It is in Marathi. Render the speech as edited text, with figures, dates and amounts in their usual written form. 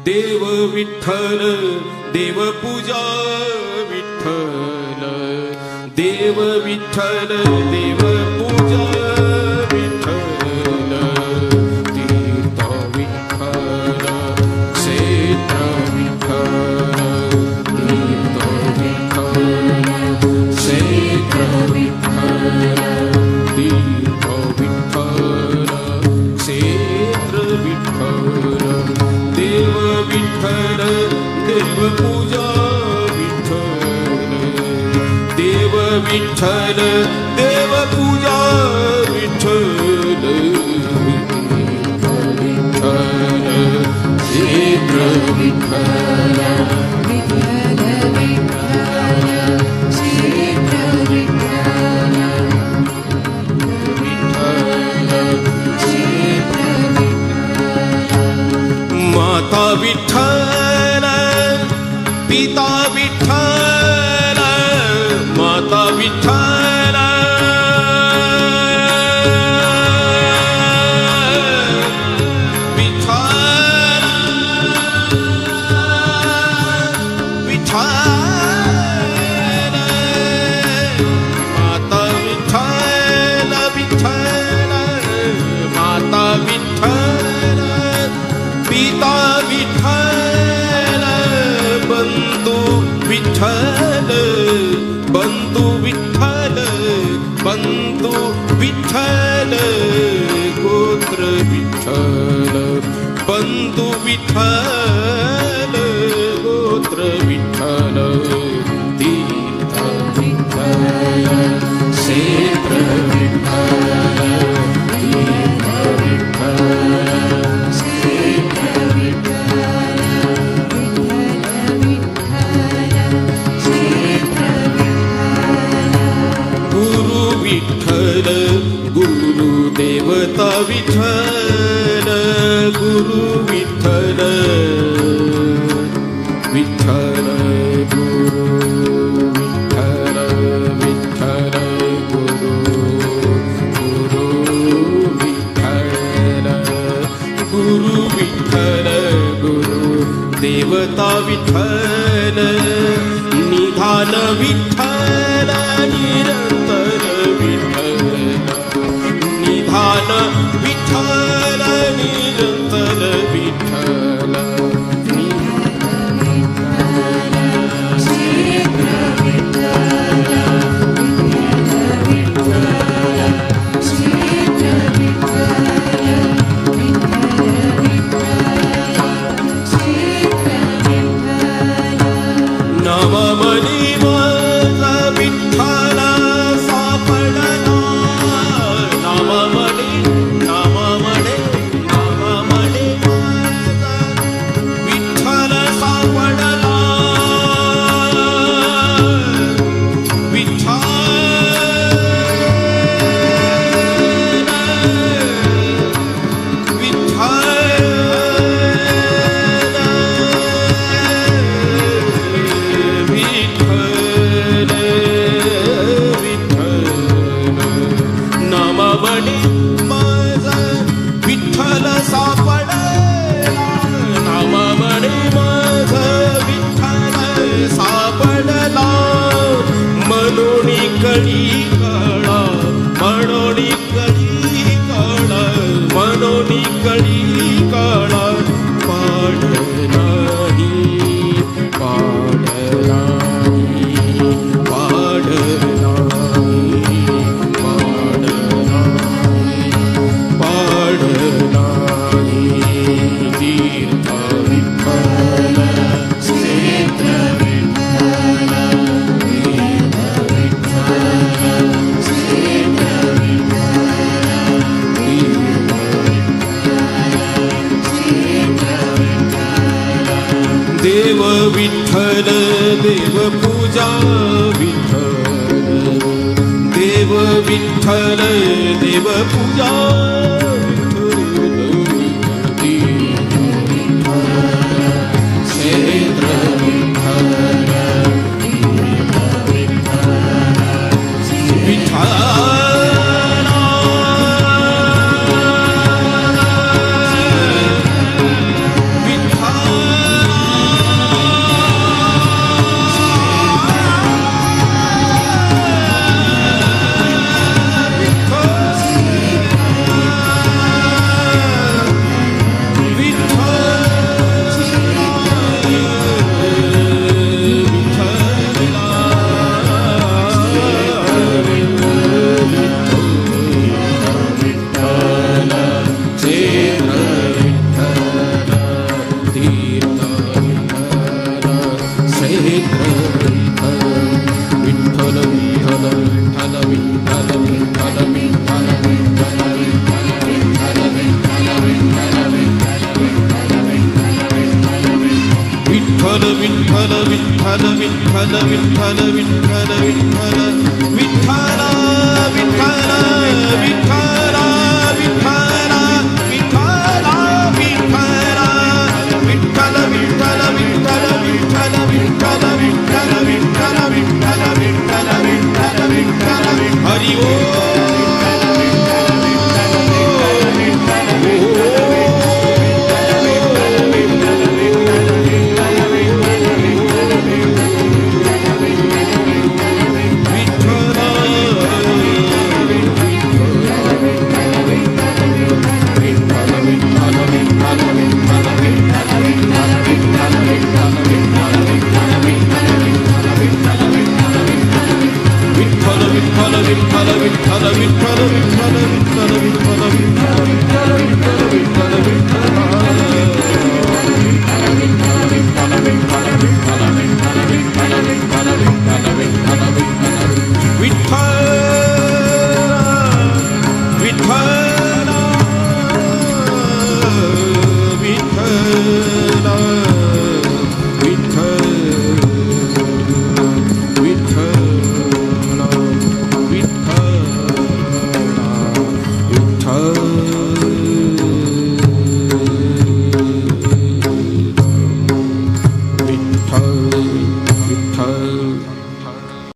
देव विठ्ठल देव पूजा विठ्ठल देव विठ्ठल देव पूजा विठ्ठल तीर्थ विठ्ठल क्षेत्र विठ्ठल तीर्थ विठ्ठल क्षेत्र विठ्ठल तीर्थ विठ्ठल क्षेत्र विठ्ठल देव विठ्ठल देव पूजा विठ्ठल देव विठ्ठल देव पूजा विठ्ठल विठ्ठल क्षेत्र विठ्ठल विठ्ठल विठ्ठल क्षेत्र विठ्ठल विठ्ठल क्षेत्र माता विठ्ठल पिता विठ्ठल माता विठ्ठल विठ्ठल विठ्ठल माता विठ्ठल विठ्ठल माता विठ्ठल पिता विठ्ठल बंधू विठ्ठल बंधू विठ्ठल बंधू विठ्ठल गोत्र विठ्ठल बंधू विठ्ठल गोत्र विठ्ठल तीर्थ विठ्ठल क्षेत्र विठ्ठल तीर्थ विठ्ठल विठ्ठल गुरु देवता विठ्ठल गुरु विठ्ठल विठ्ठल गुरु विठ्ठल विठ्ठल गुरु गुरु विठ्ठल गुरु विठ्ठल गुरु देवता विठ्ठल निधान विठ्ठल निरंतर निधान विठ्ठल निरंतर विठ्ठल नवमनी माझा विठ्ठला विठ्ठल देव पूजा क्षेत्र विठ्ठल